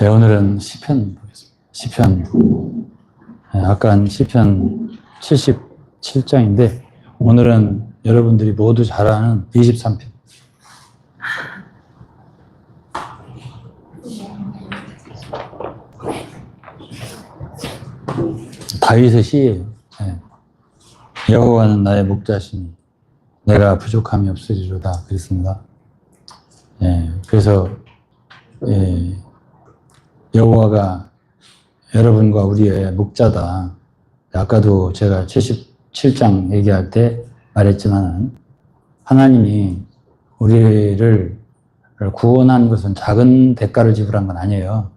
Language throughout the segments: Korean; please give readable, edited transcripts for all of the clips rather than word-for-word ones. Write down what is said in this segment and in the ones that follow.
네, 오늘은 시편 보겠습니다. 시편. 아까 시편 77장인데, 오늘은 여러분들이 모두 잘 아는 23편. 다윗의 시예요. 여호와는 나의 목자시니 내가 부족함이 없으리로다 그랬습니다. 그래서 여호와가 여러분과 우리의 목자다. 아까도 제가 77장 얘기할 때 말했지만 하나님이 우리를 구원한 것은 작은 대가를 지불한 건 아니에요.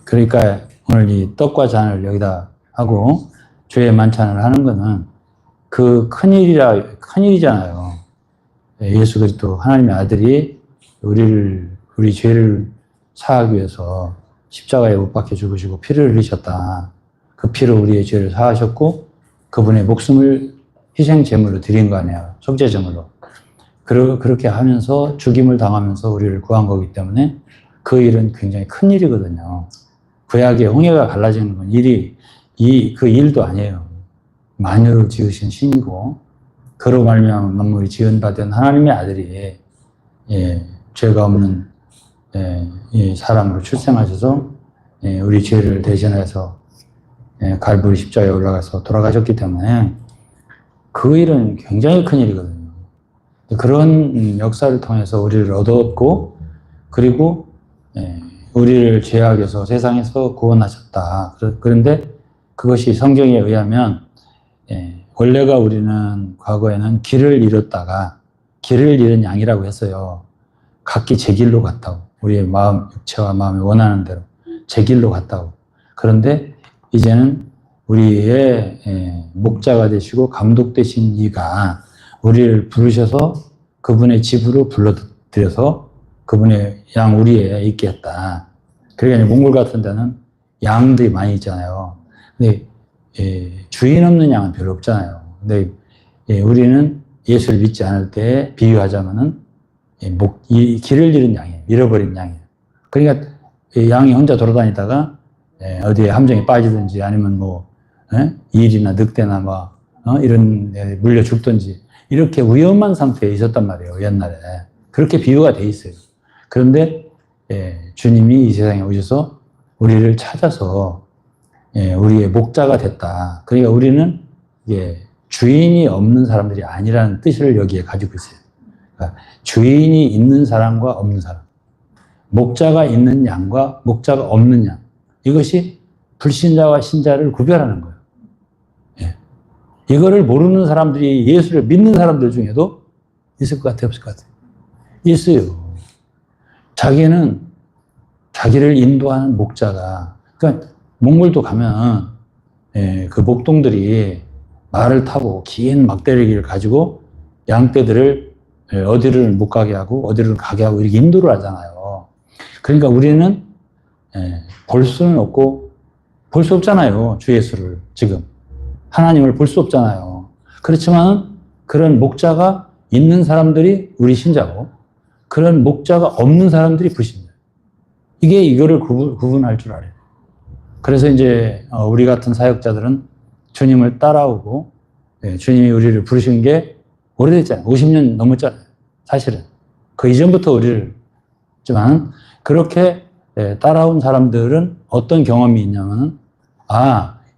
그러니까 오늘 이 떡과 잔을 여기다 하고 주의 만찬을 하는 거는 그 큰일이잖아요. 예수 그리스도 하나님의 아들이 우리 죄를 사하기 위해서 십자가에 못 박혀 죽으시고 피를 흘리셨다. 그 피로 우리의 죄를 사하셨고 그분의 목숨을 희생 제물로 드린 거 아니에요. 속죄 제물로. 그렇게 하면서 죽임을 당하면서 우리를 구한 거기 때문에 그 일은 굉장히 큰 일이거든요. 구약의 홍해가 갈라지는 건 그 일도 아니에요. 만유를 지으신 신이고 그로 말미암아 만물이 지은받은 하나님의 아들이 죄가 없는 이 사람으로 출생하셔서 우리 죄를 대신해서 갈보리 십자가에 올라가서 돌아가셨기 때문에 그 일은 굉장히 큰 일이거든요. 그런 역사를 통해서 우리를 얻었고 그리고 우리를 죄악에서 세상에서 구원하셨다. 그런데 그것이 성경에 의하면 원래가 우리는 과거에는 길을 잃었다가 길을 잃은 양이라고 했어요. 각기 제 길로 갔다고. 우리의 마음, 육체와 마음이 원하는 대로 제 길로 갔다고. 그런데 이제는 우리의 목자가 되시고 감독 되신 이가 우리를 부르셔서 그분의 집으로 불러들여서 그분의 양 우리에 있게 했다. 그러니까 몽골 같은 데는 양들이 많이 있잖아요. 근데 주인 없는 양은 별로 없잖아요. 근데 우리는 예수를 믿지 않을 때 비유하자면은 이 길을 잃은 양이에요. 잃어버린 양이에요. 그러니까 양이 혼자 돌아다니다가 어디에 함정에 빠지든지 아니면 일이나 늑대나 이런 데 물려 죽든지 이렇게 위험한 상태에 있었단 말이에요. 옛날에. 그렇게 비유가 돼 있어요. 그런데 주님이 이 세상에 오셔서 우리를 찾아서 우리의 목자가 됐다. 그러니까 우리는 주인이 없는 사람들이 아니라는 뜻을 여기에 가지고 있어요. 그러니까 주인이 있는 사람과 없는 사람, 목자가 있는 양과 목자가 없는 양, 이것이 불신자와 신자를 구별하는 거예요. 이거를 모르는 사람들이 예수를 믿는 사람들 중에도 있을 것 같아요, 없을 것 같아요? 있어요. 자기는 자기를 인도하는 목자가, 그러니까 몽골도 가면 그 목동들이 말을 타고 긴 막대기를 가지고 양떼들을 어디를 못 가게 하고 어디를 가게 하고 이렇게 인도를 하잖아요. 그러니까 우리는 볼 수는 없고 볼 수 없잖아요. 주 예수를 지금 하나님을 볼 수 없잖아요. 그렇지만 그런 목자가 있는 사람들이 우리 신자고 그런 목자가 없는 사람들이 불신자. 이거를 구분할 줄 알아요. 그래서 이제 우리 같은 사역자들은 주님을 따라오고 주님이 우리를 부르신 게 오래됐잖아요. 50년 넘었잖아요. 사실은. 그 이전부터 우리를 했지만 그렇게 따라온 사람들은 어떤 경험이 있냐면은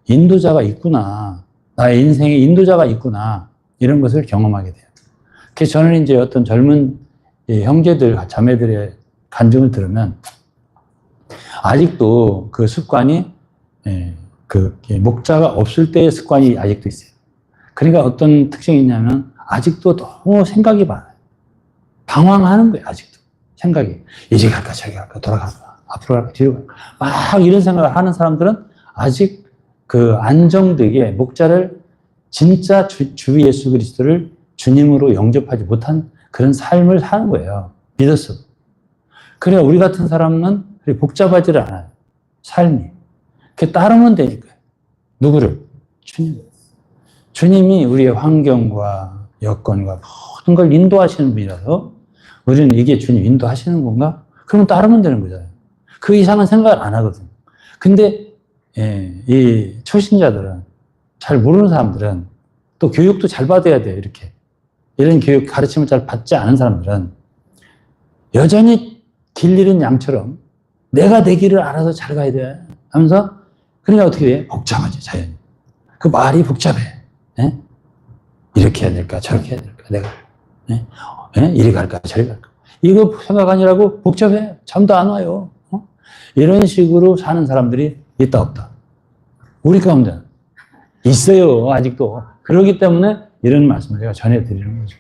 인도자가 있구나. 나의 인생에 인도자가 있구나. 이런 것을 경험하게 돼요. 그래서 저는 이제 어떤 젊은 형제들, 자매들의 간증을 들으면 아직도 그 습관이 목자가 없을 때의 습관이 아직도 있어요. 그러니까 어떤 특징이 있냐면 아직도 너무 생각이 많아요. 방황하는 거예요. 아직도 생각이 이제 갈까 저기 갈까 돌아갈까 앞으로 갈까 뒤로 갈까 막 이런 생각을 하는 사람들은 아직 그 안정되게 목자를 진짜 주 예수 그리스도를 주님으로 영접하지 못한 그런 삶을 사는 거예요. 믿었어. 그래야 우리 같은 사람은 복잡하지를 않아요. 삶이. 그게 따르면 되니까요. 누구를? 주님. 주님이 우리의 환경과 여건과 모든 걸 인도하시는 분이라서 우리는 이게 주님 인도하시는 건가? 그러면 따르면 되는 거잖아요. 그 이상은 생각을 안 하거든. 근데 이 초신자들은, 잘 모르는 사람들은, 또 교육도 잘 받아야 돼요. 이렇게 이런 교육 가르침을 잘 받지 않은 사람들은 여전히 길 잃은 양처럼 내가 내 길을 알아서 잘 가야 돼 하면서, 그러니까 어떻게 해? 복잡하지, 자연이. 그 말이 복잡해. 예? 이렇게 해야 될까 저렇게 해야 될까, 내가 이리 갈까 저리 갈까, 이거 생각 아니라고 복잡해. 잠도 안 와요. 이런 식으로 사는 사람들이 있다 없다? 우리 가운데 있어요, 아직도. 그렇기 때문에 이런 말씀을 제가 전해드리는 거죠.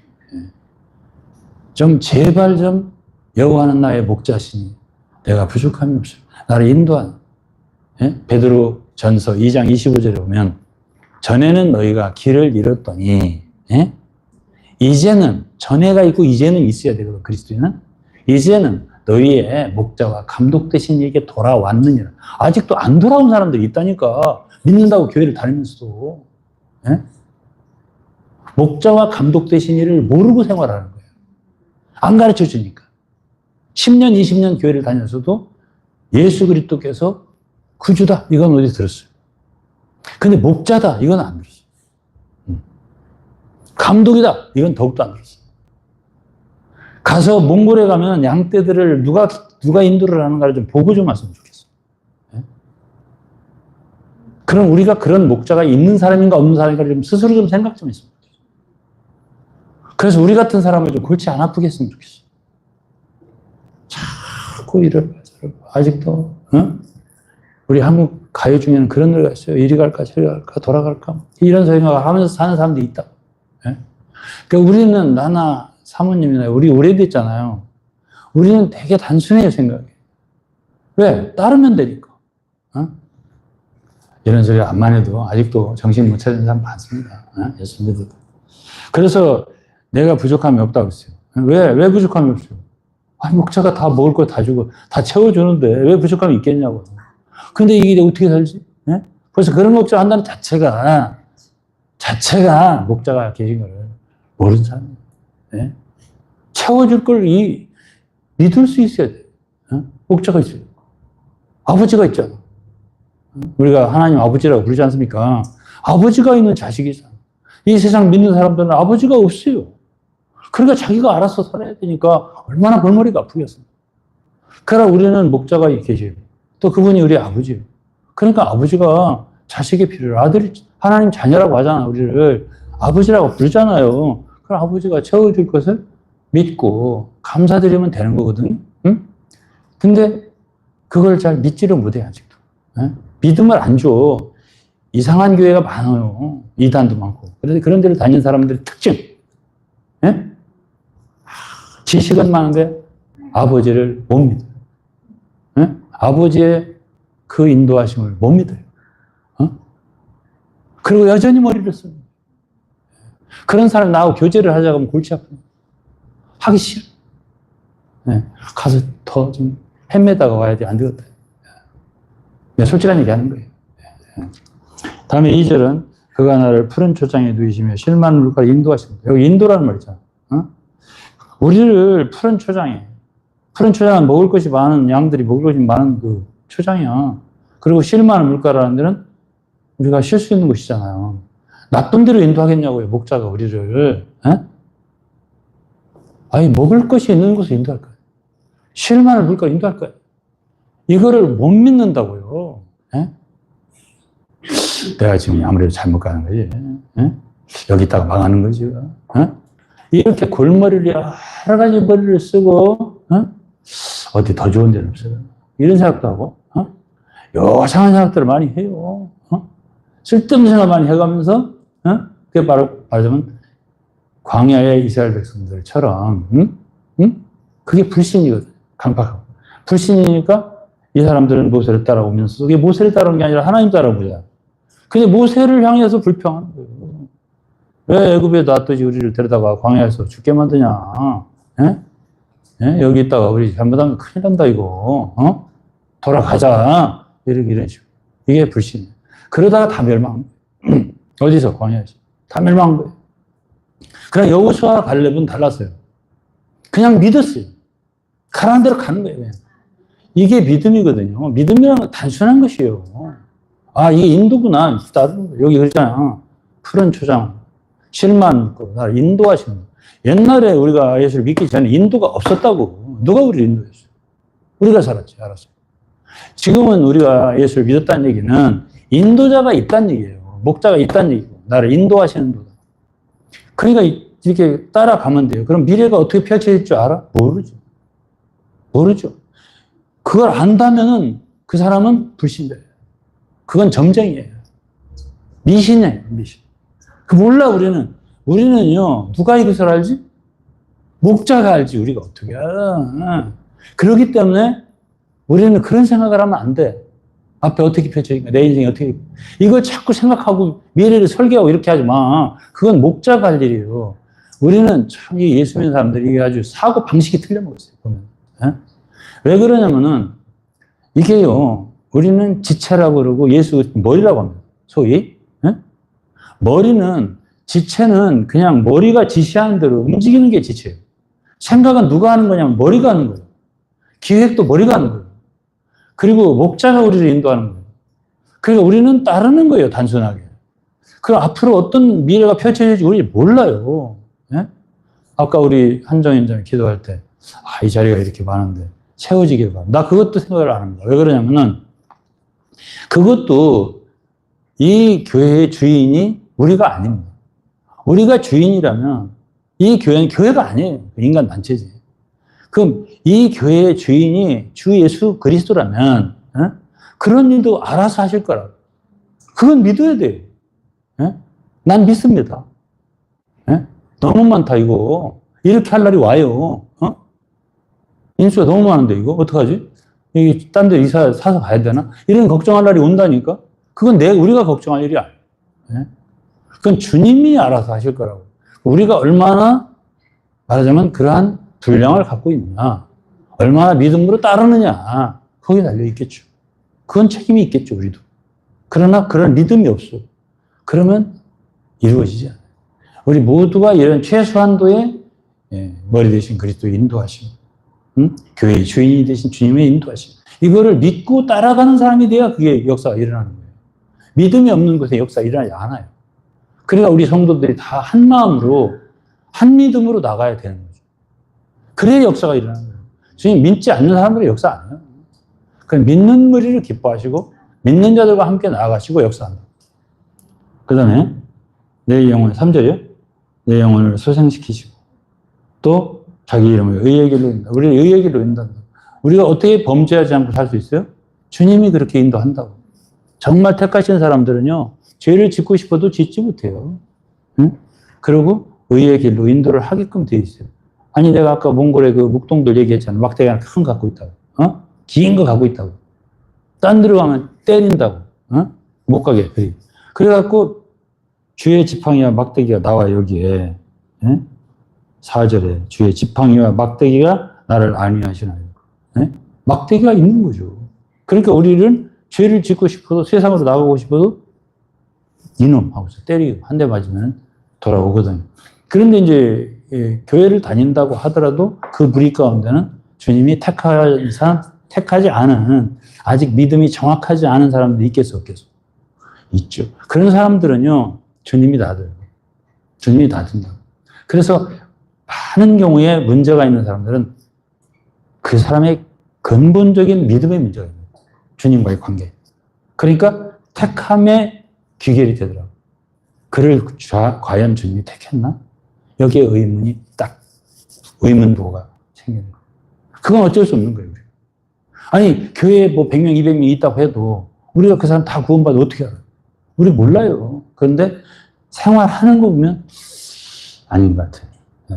좀 제발 좀 여호와는 나의 목자시니 내가 부족함이 없어요. 나를 인도하는. 베드로 전서 2장 25절에 보면, 전에는 너희가 길을 잃었더니, 이제는, 전에가 있고 이제는 있어야 되거든, 그리스도인은. 이제는 너희의 목자와 감독 되신 이에게 돌아왔느니라. 아직도 안 돌아온 사람들이 있다니까. 믿는다고 교회를 다니면서도. 목자와 감독 되신 이를 모르고 생활하는 거예요. 안 가르쳐 주니까. 10년, 20년 교회를 다녔어도 예수 그리스도께서 구주다, 이건 어디 들었어요. 근데 목자다, 이건 안 들었어요. 감독이다, 이건 더욱도 안 들었어요. 가서 몽골에 가면 양떼들을 누가 인도를 하는가를 좀 보고 좀 왔으면 좋겠어요. 그럼 우리가 그런 목자가 있는 사람인가 없는 사람인가를 좀 스스로 좀 생각 좀 했으면 좋겠어요. 그래서 우리 같은 사람을 좀 골치 안 아프게 했으면 좋겠어요. 자꾸 이럴 아직도 우리 한국 가요 중에는 그런 노래가 있어요. 이리 갈까 저리 갈까 돌아갈까 이런 생각을 하면서 사는 사람들이 있다. 그러니까 우리는, 나나 사모님이나 우리 오래됐잖아요. 우리는 되게 단순해요, 생각이. 왜? 따르면 되니까. 이런 소리 안만 해도 아직도 정신 못 차리는 사람 많습니다. 예수 믿어도. 그래서 내가 부족함이 없다고 했어요. 왜 부족함이 없어요? 아니, 목자가 다 먹을 거 다 주고 다 채워주는데 왜 부족함이 있겠냐고. 근데 이게 어떻게 살지? 벌써 그런 걱정 한다는 자체가 목자가 계신 거를 모르는 사람이에요. 채워줄 걸 믿을 수 있어야 돼요. 목자가 있어요. 아버지가 있잖아. 우리가 하나님 아버지라고 부르지 않습니까? 아버지가 있는 자식이잖아. 이 세상 믿는 사람들은 아버지가 없어요. 그러니까 자기가 알아서 살아야 되니까 얼마나 골머리가 아프겠습니까? 그러나 우리는 목자가 계셔요. 또 그분이 우리 아버지예요. 그러니까 아버지가 자식의 필요를, 아들이 하나님 자녀라고 하잖아. 우리를 아버지라고 부르잖아요. 그럼 아버지가 채워줄 것을 믿고 감사드리면 되는 거거든요. 근데 그걸 잘 믿지를 못해, 아직도. 믿음을 안 줘. 이상한 교회가 많아요. 이단도 많고. 그래서 그런 데를 다니는 사람들의 특징. 지식은 많은데 아버지를 못 믿어요. 아버지의 그 인도하심을 못 믿어요. 그리고 여전히 머리를 씁니다. 그런 사람 나하고 교제를 하자고 하면 골치 아파요. 하기 싫어. 가서 더 좀 헤매다가 와야 돼. 안 되겠다. 솔직한 얘기 하는 거예요. 다음에 2절은 그가 나를 푸른 초장에 누이시며 실만 물가를 인도하십니다. 여기 인도라는 말 있잖아. 우리를 푸른 초장은 먹을 것이 많은, 양들이 먹을 것이 많은 그 초장이야. 그리고 쉴 만한 물가라는 데는 우리가 쉴 수 있는 곳이잖아요. 나쁜 데로 인도하겠냐고요, 목자가 우리를. 아니, 먹을 것이 있는 곳을 인도할 거예요. 쉴 만한 물가를 인도할 거예요. 이거를 못 믿는다고요. 내가 지금 아무래도 잘못 가는 거지. 여기 있다가 망하는 거지. 이렇게 골머리를 여러 가지 머리를 쓰고, 어디 더 좋은 데는 없어요. 이런 생각도 하고, 요상한 생각들을 많이 해요. 쓸데없는 생각 많이 해가면서, 그게 바로 말하자면 광야의 이스라엘 백성들처럼, 그게 불신이거든. 강팍하고. 불신이니까 이 사람들은 모세를 따라오면서, 이게 모세를 따라온 게 아니라 하나님 따라오자. 근데 모세를 향해서 불평하는 거예요. 왜 애굽에 놨더니 우리를 데려다가 광야에서 죽게 만드냐? 여기 있다가 우리 잘못하면 큰일 난다, 이거. 돌아가자. 이런 식으로. 이게 불신이에요. 그러다가 다 멸망한 거예요. 어디서? 광야에서. 다 멸망한 거예요. 그러나 여호수아와 갈렙은 달랐어요. 그냥 믿었어요. 가라는 대로 가는 거예요. 그냥. 이게 믿음이거든요. 믿음이라는 건 단순한 것이에요. 아, 이게 인도구나. 여기 그랬잖아. 푸른 초장, 실만 나를 인도하시는 거. 옛날에 우리가 예수를 믿기 전에 인도가 없었다고. 누가 우리를 인도했어? 우리가 살았지, 알았어. 지금은 우리가 예수를 믿었다는 얘기는 인도자가 있다는 얘기예요. 목자가 있다는 얘기고, 나를 인도하시는 도다. 그러니까 이렇게 따라가면 돼요. 그럼 미래가 어떻게 펼쳐질 줄 알아? 모르죠. 그걸 안다면은 그 사람은 불신자예요. 그건 점쟁이에요. 미신이에요, 미신. 그 몰라, 우리는. 우리는요, 누가 이것을 알지? 목자가 알지, 우리가 어떻게 알아. 그렇기 때문에 우리는 그런 생각을 하면 안 돼. 앞에 어떻게 펼쳐질까? 내 인생이 어떻게. 이걸 자꾸 생각하고 미래를 설계하고 이렇게 하지 마. 그건 목자가 할 일이에요. 우리는 참 예수 믿는 사람들이 아주 사고 방식이 틀려먹었어요, 보면. 왜 그러냐면은, 이게요, 우리는 지체라고 그러고 예수 머리라고 합니다. 소위. 머리는, 지체는 그냥 머리가 지시하는 대로 움직이는 게 지체예요. 생각은 누가 하는 거냐면 머리가 하는 거예요. 기획도 머리가 하는 거예요. 그리고 목자가 우리를 인도하는 거예요. 그러니까 우리는 따르는 거예요, 단순하게. 그럼 앞으로 어떤 미래가 펼쳐질지 우리 몰라요. 예? 아까 우리 한정현 장이 기도할 때, 아, 이 자리가 이렇게 많은데 채워지길 바랍니다. 나 그것도 생각을 안 합니다. 왜 그러냐면은 그것도 이 교회의 주인이 우리가 아닙니다. 우리가 주인이라면 이 교회는 교회가 아니에요. 인간 단체지. 그럼 이 교회의 주인이 주 예수 그리스도라면 그런 일도 알아서 하실 거라고. 그건 믿어야 돼요. 난 믿습니다. 너무 많다 이거. 이렇게 할 날이 와요. 인수가 너무 많은데 이거 어떡하지? 여기 딴 데 이사 사서 가야 되나? 이런 걱정할 날이 온다니까? 그건 우리가 걱정할 일이 아니에요. 그건 주님이 알아서 하실 거라고. 우리가 얼마나 말하자면 그러한 분량을 갖고 있느냐, 얼마나 믿음으로 따르느냐, 거기에 달려 있겠죠. 그건 책임이 있겠죠, 우리도. 그러나 그런 믿음이 없어. 그러면 이루어지지 않아요. 우리 모두가 이런 최소한도의 머리 대신 그리스도의 인도하심, 교회의 주인이 되신 주님의 인도하심, 이거를 믿고 따라가는 사람이 돼야 그게 역사가 일어나는 거예요. 믿음이 없는 곳에 역사가 일어나지 않아요. 그러니까 우리 성도들이 다 한 마음으로, 한 믿음으로 나가야 되는 거예요. 그래야 역사가 일어나는 거예요. 주님 믿지 않는 사람들은 역사 안 해요. 그럼 믿는 머리를 기뻐하시고 믿는 자들과 함께 나아가시고 역사한다. 그 다음에 내 영혼, 3절이요. 내 영혼을 소생시키시고 또 자기 이름을 의의 길로 인다. 우리를 의의 길로 인도한다. 우리가 어떻게 범죄하지 않고 살 수 있어요? 주님이 그렇게 인도한다고. 정말 택하신 사람들은요, 죄를 짓고 싶어도 짓지 못해요. 응? 그리고 의의 길로 인도를 하게끔 되어 있어요. 아니, 내가 아까 몽골의 그 묵동들 얘기했잖아. 막대기 하나 큰 거 갖고 있다고. 긴 거 갖고 있다고. 딴 데로 가면 때린다고. 못 가게. 그래갖고 주의 지팡이와 막대기가 나와 여기에. 4절에 주의 지팡이와 막대기가 나를 안위하시나요. 막대기가 있는 거죠. 그러니까 우리는 죄를 짓고 싶어도 세상으로 나가고 싶어도 이놈 하고서 때리고 한 대 맞으면 돌아오거든요. 그런데 이제 교회를 다닌다고 하더라도 그 무리 가운데는 주님이 택하지 않은, 아직 믿음이 정확하지 않은 사람들이 있겠어, 없겠어? 있죠. 그런 사람들은요, 주님이 놔둬요. 주님이 놔둔다. 그래서 많은 경우에 문제가 있는 사람들은 그 사람의 근본적인 믿음의 문제가 있는 거예요. 주님과의 관계. 그러니까 택함의 귀결이 되더라고요. 그를 과연 주님이 택했나? 여기에 의문이 딱, 의문부호가 생기는 거예요. 그건 어쩔 수 없는 거예요. 우리. 아니, 교회에 뭐 100명, 200명 있다고 해도 우리가 그 사람 다 구원받아 어떻게 알아요? 우리 몰라요. 그런데 생활하는 거 보면 아닌 것 같아요.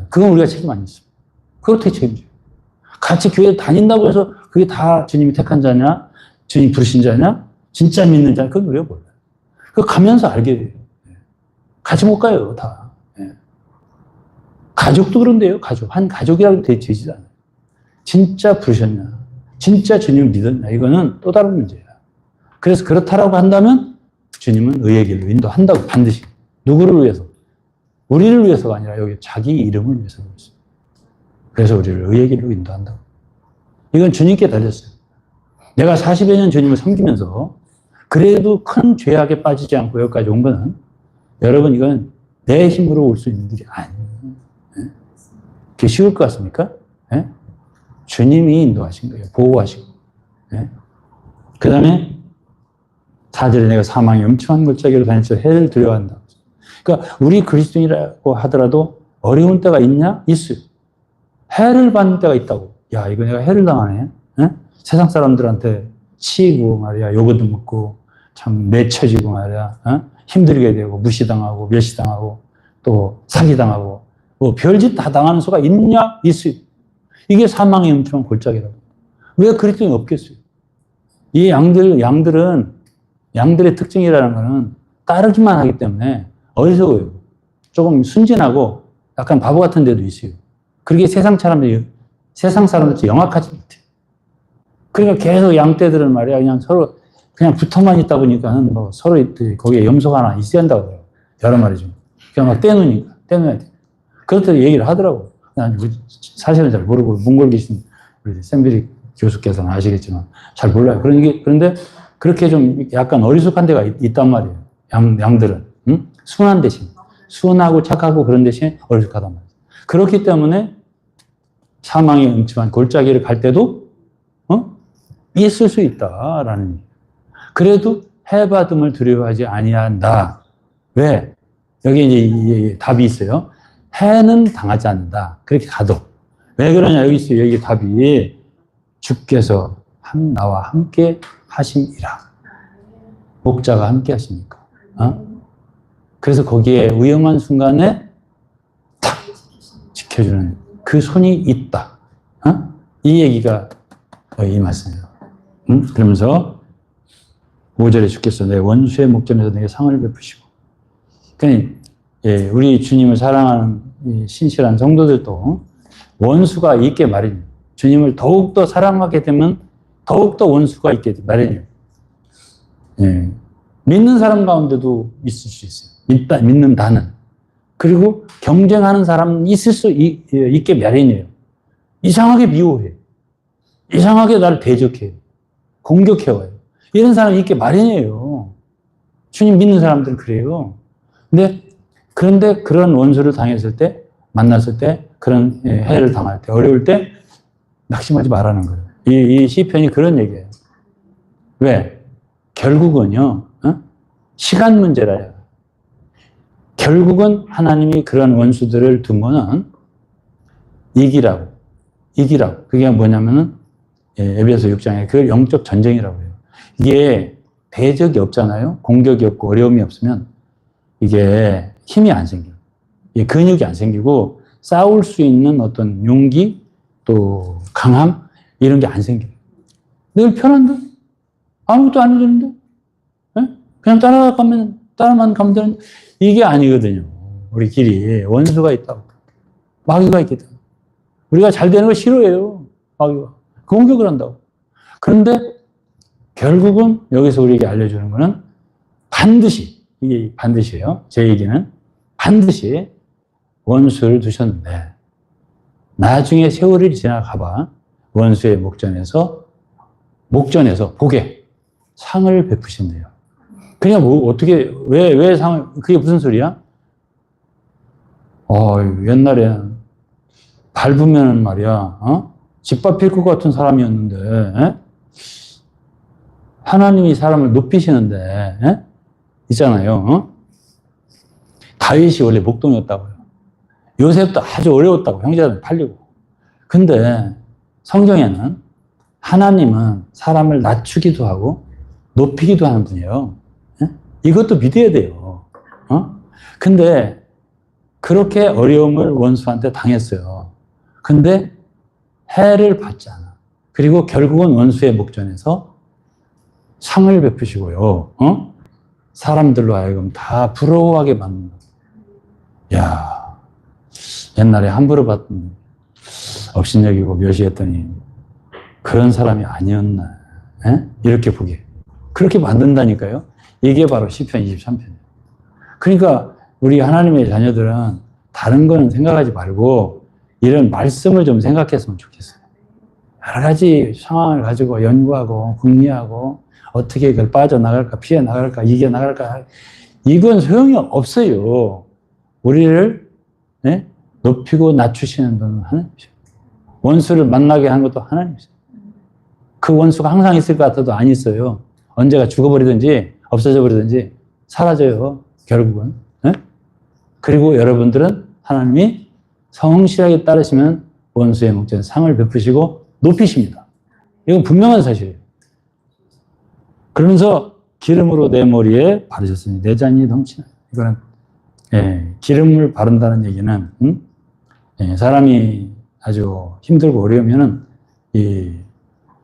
그건 우리가 책임 안 있습니다. 그거 어떻게 책임져요? 같이 교회 다닌다고 해서 그게 다 주님이 택한 자냐? 주님 부르신 자냐? 진짜 믿는 자냐? 그건 우리가 몰라요. 그거 가면서 알게 돼요. 같이 못 가요, 다. 가족도 그런데요, 가족. 한 가족이라고 되지 않아요. 진짜 부르셨냐? 진짜 주님을 믿었냐? 이거는 또 다른 문제야. 그래서 그렇다라고 한다면 주님은 의의 길로 인도한다고, 반드시. 누구를 위해서? 우리를 위해서가 아니라 여기 자기 이름을 위해서 그랬어요. 그래서 우리를 의의 길로 인도한다고. 이건 주님께 달렸어요. 내가 40여 년 주님을 섬기면서 그래도 큰 죄악에 빠지지 않고 여기까지 온 거는 여러분 이건 내 힘으로 올 수 있는 일이 아니에요. 그게 쉬울 것 같습니까? 예? 주님이 인도하신 거예요. 보호하시고. 예? 그 다음에 4절에 내가 사망의 음침한 골짜기로 다니면서 해를 두려워한다. 그러니까 우리 그리스도인이라고 하더라도 어려운 때가 있냐? 있어요. 해를 받는 때가 있다고. 야, 이거 내가 해를 당하네. 예? 세상 사람들한테 치이고 말이야, 욕도 먹고 참 내쳐지고 말이야, 힘들게 되고 무시당하고 멸시당하고 또 사기당하고 뭐 별짓 다 당하는 수가 있냐? 있어요. 이게 사망의 음침한 골짜기라고. 왜 그리스도인이 없겠어요? 이 양들은 양들의 특징이라는 것은 따르기만 하기 때문에 어리석어요. 조금 순진하고 약간 바보 같은 데도 있어요. 그렇게 세상 사람들이 영악하지 못해요. 그러니까 계속 양떼들은 말이야, 그냥 서로 그냥 붙어만 있다 보니까는 뭐 서로 거기에 염소가 하나 있어야 한다고 그래요. 여러 마리죠. 그냥 막 떼놓아야 돼. 그렇다고 얘기를 하더라고. 난 사실은 잘 모르고 몽골 계신 우리 샘비리 교수께서는 아시겠지만 잘 몰라요. 그런데 그렇게 좀 약간 어리숙한 데가 있단 말이에요. 양들은. 응? 순한 대신. 순하고 착하고 그런 대신 어리숙하단 말이에요. 그렇기 때문에 사망의 음침한 골짜기를 갈 때도 있을 수 있다라는. 그래도 해받음을 두려워하지 아니한다. 왜? 여기 이제 답이 있어요. 해는 당하지 않는다. 그렇게 가도. 왜 그러냐? 여기 있어요. 여기 답이 주께서 나와 함께 하심이라. 목자가 함께 하시니까. 그래서 거기에 위험한 순간에 탁 지켜주는 그 손이 있다. 이 얘기가 이 말씀이에요. 그러면서 5절에 주께서 내 원수의 목전에서 내게 상을 베푸시고. 그러니까 우리 주님을 사랑하는 신실한 성도들도 원수가 있게 마련이에요. 주님을 더욱더 사랑하게 되면 더욱더 원수가 있게 마련이에요. 믿는 사람 가운데도 있을 수 있어요. 믿는다는. 그리고 경쟁하는 사람은 있을 수 있게 마련이에요. 이상하게 미워해. 이상하게 나를 대적해요. 공격해와요. 이런 사람이 있게 마련이에요. 주님 믿는 사람들은 그래요. 그런데 그런 원수를 당했을 때, 만났을 때, 그런 해를 당할 때, 어려울 때 낙심하지 말라는 거예요. 이 시편이 그런 얘기예요. 왜? 결국은요, 시간 문제라요. 결국은 하나님이 그런 원수들을 두면은 이기라고. 그게 뭐냐면은 에베소 6장에 그걸 영적 전쟁이라고 해요. 이게 대적이 없잖아요. 공격이 없고 어려움이 없으면 이게 힘이 안 생겨요. 이게 근육이 안 생기고 싸울 수 있는 어떤 용기 또 강함 이런 게 안 생겨요. 늘 편한데? 아무것도 안 해도 되는데? 그냥 따라만 가면 되는데? 이게 아니거든요. 우리 길이 원수가 있다고. 마귀가 있기 때문에. 우리가 잘 되는 거 싫어해요. 마귀가. 공격을 한다고. 그런데 결국은 여기서 우리에게 알려주는 거는 반드시, 이게 반드시예요. 제 얘기는 반드시 원수를 두셨는데 나중에 세월이 지나가봐 원수의 목전에서 복에 상을 베푸신대요. 그냥 어떻게, 왜 상을, 그게 무슨 소리야? 옛날에 밟으면 말이야, 짓밟힐 것 같은 사람이었는데, 하나님이 사람을 높이시는데, 있잖아요. 다윗이 원래 목동이었다고요. 요셉도 아주 어려웠다고, 형제들은 팔리고. 근데 성경에는 하나님은 사람을 낮추기도 하고 높이기도 하는 분이에요. 이것도 믿어야 돼요. 근데 그렇게 어려움을 원수한테 당했어요. 근데 해를 받지 않아. 그리고 결국은 원수의 목전에서 상을 베푸시고요. 사람들로 하여금 다 부러워하게 만든다. 야, 옛날에 함부로 받던 업신여기고 멸시했더니 그런 사람이 아니었나. 이렇게 보게. 그렇게 만든다니까요. 이게 바로 시편 23편이에요. 그러니까 우리 하나님의 자녀들은 다른 거는 생각하지 말고 이런 말씀을 좀 생각했으면 좋겠어요. 여러 가지 상황을 가지고 연구하고 궁리하고 어떻게 그걸 빠져나갈까, 피해 나갈까, 이겨 나갈까, 이건 소용이 없어요. 우리를 네? 높이고 낮추시는 분은 하나님이죠. 원수를 만나게 한 것도 하나님이죠. 그 원수가 항상 있을 것 같아도 안 있어요. 언제가 죽어버리든지 없어져 버리든지 사라져요. 결국은. 네? 그리고 여러분들은 하나님이 성실하게 따르시면 원수의 목전에 상을 베푸시고 높이십니다. 이건 분명한 사실이에요. 그러면서 기름으로 내 머리에 바르셨으니 내 잔이 넘치나. 이거는 기름을 바른다는 얘기는 사람이 아주 힘들고 어려우면은 이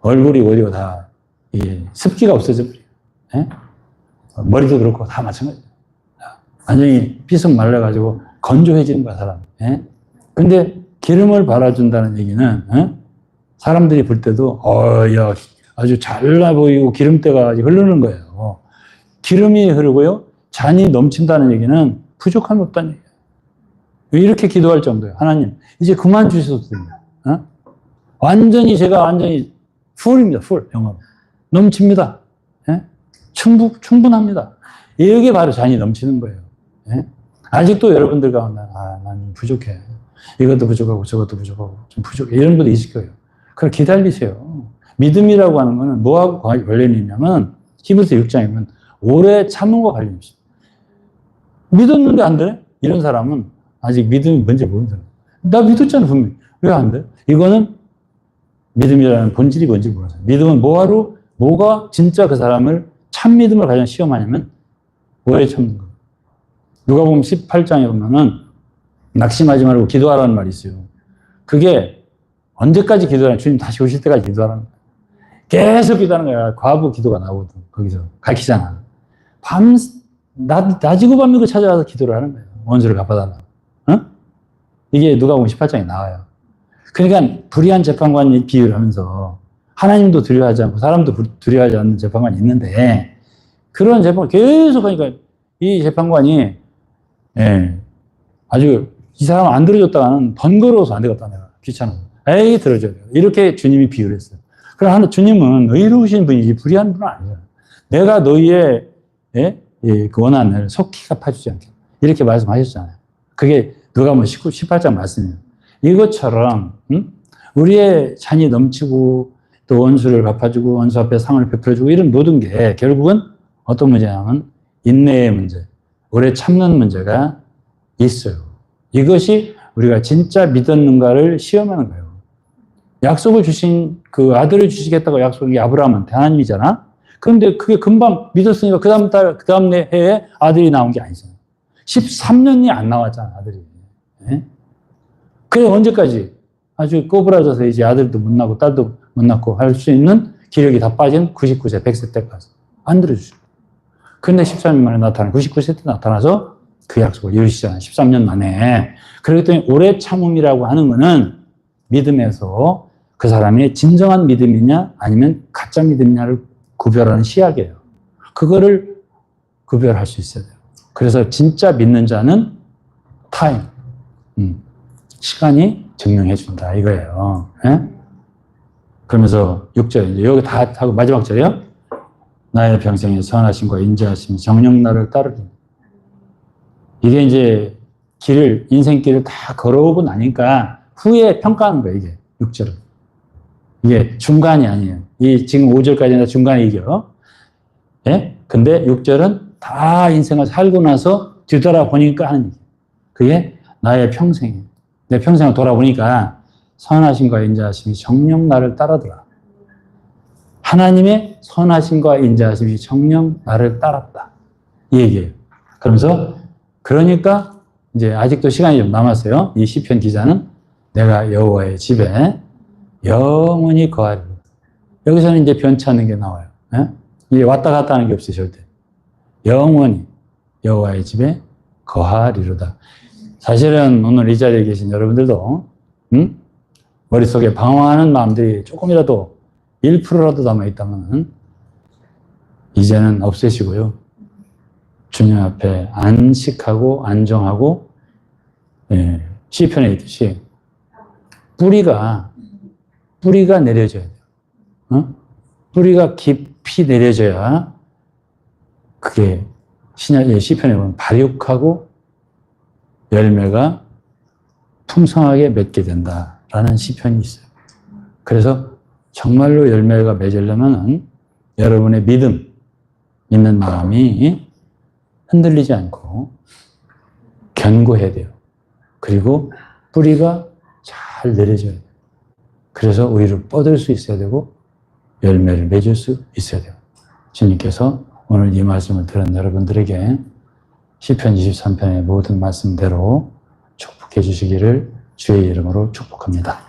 얼굴이 오히려 다 습기가 없어져 버려요. 머리도 그렇고 다 마찬가지예요. 완전히 삐석 말라가지고 건조해지는 거야, 사람. 근데 기름을 발라준다는 얘기는 사람들이 볼 때도 야, 아주 잘나 보이고 기름때가 흐르는 거예요. 기름이 흐르고요. 잔이 넘친다는 얘기는 부족함이 없다는 얘기예요. 이렇게 기도할 정도예요. 하나님, 이제 그만 주셔도 됩니다. 완전히 제가 완전히 풀입니다. 풀. 영어로. 넘칩니다. 충분합니다. 이게 바로 잔이 넘치는 거예요. 아직도 여러분들 가운데 나는 부족해. 이것도 부족하고 저것도 부족하고 좀 부족해. 이런 분도 있을 거예요. 그걸 기다리세요. 믿음이라고 하는 거는 뭐하고 관련이 있냐면 히브리서 6장이면 오래 참은 거 관련이 있어요. 믿었는데 안 되네? 이런 사람은 아직 믿음이 뭔지 모르는 사람. 나 믿었잖아, 분명히. 왜 안 돼? 이거는 믿음이라는 본질이 뭔지 모르는 사람. 믿음은 뭐가 진짜 그 사람을 참 믿음을 가장 시험하냐면 오래 참는 거. 누가복음 18장에 보면은 낙심하지 말고 기도하라는 말이 있어요. 그게 언제까지 기도하냐? 주님 다시 오실 때까지 기도하라는 거야. 계속 기도하는 거야. 과부 기도가 나오거든. 거기서 가르치잖아. 낮이고 밤이고 찾아와서 기도를 하는 거예요. 원수를 갚아달라. 이게 누가복음 18장에 나와요. 그러니까 불의한 재판관 비유를 하면서 하나님도 두려워하지 않고 사람도 두려워하지 않는 재판관이 있는데 그런 재판을 계속 하니까 이 재판관이 아주 이 사람 안 들어줬다가는 번거로워서 안 되겠다 내가 귀찮아서 에이 들어줘야 돼요. 이렇게 주님이 비유를 했어요. 그러나 주님은 의로우신 분이지 불의한 분은 아니잖아요. 내가 너희의 그 원한을 속히 갚아주지 않겠다. 이렇게 말씀하셨잖아요. 그게 누가복음 18장 말씀이에요. 이것처럼 우리의 잔이 넘치고 또 원수를 갚아주고 원수 앞에 상을 베풀어주고 이런 모든 게 결국은 어떤 문제냐면 인내의 문제, 오래 참는 문제가 있어요. 이것이 우리가 진짜 믿었는가를 시험하는 거예요. 약속을 주신 그 아들을 주시겠다고 약속이 아브라함한테 하나님이잖아. 그런데 그게 금방 믿었으니까 그 다음 해에 아들이 나온 게 아니잖아. 13년이 안 나왔잖아, 아들이. 그래, 언제까지? 아주 꼬부라져서 이제 아들도 못 낳고 딸도 못 낳고 할 수 있는 기력이 다 빠진 99세, 100세 때까지. 안 들어주죠. 근데 13년 만에 99세 때 나타나서 그 약속을 이루시잖아요. 13년 만에. 그렇기 때문에 오래 참음이라고 하는 거는 믿음에서 그 사람이 진정한 믿음이냐 아니면 가짜 믿음이냐를 구별하는 시약이에요. 그거를 구별할 수 있어야 돼요. 그래서 진짜 믿는 자는 타임, 시간이 증명해 준다 이거예요. 그러면서 6절, 여기 다 하고 마지막 절이요. 나의 평생에 선하심과 인자하심이 정녕 나를 따르리. 이게 이제 인생길을 다 걸어오고 나니까 후에 평가하는 거예요, 이게. 6절은. 이게 중간이 아니에요. 지금 5절까지는 중간이죠. 근데 6절은 다 인생을 살고 나서 뒤돌아보니까 하는 얘기예요. 그게 나의 평생이에요. 내 평생을 돌아보니까 선하심과 인자하심이 정녕 나를 따르더라. 하나님의 선하심과 인자하심이 정녕 나를 따랐다. 이 얘기예요. 그러니까 이제 아직도 시간이 좀 남았어요. 이 시편 기자는 내가 여호와의 집에 영원히 거하리라. 여기서는 이제 변치 않는 게 나와요. 이게 왔다 갔다 하는 게 없어요, 절대. 영원히 여호와의 집에 거하리로다. 사실은 오늘 이 자리에 계신 여러분들도 머릿속에 방황하는 마음들이 조금이라도 1%라도 남아있다면 이제는 없애시고요. 주님 앞에 안식하고 안정하고 뿌리가 내려져야 돼요. 뿌리가 깊이 내려져야 그게 시편에 보면 발육하고 열매가 풍성하게 맺게 된다라는 시편이 있어요. 그래서 정말로 열매가 맺으려면 여러분의 믿는 마음이 흔들리지 않고 견고해야 돼요. 그리고 뿌리가 잘 내려져야 돼요. 그래서 오히려 뻗을 수 있어야 되고 열매를 맺을 수 있어야 돼요. 주님께서 오늘 이 말씀을 들은 여러분들에게 시편 23편의 모든 말씀대로 축복해 주시기를 주의 이름으로 축복합니다.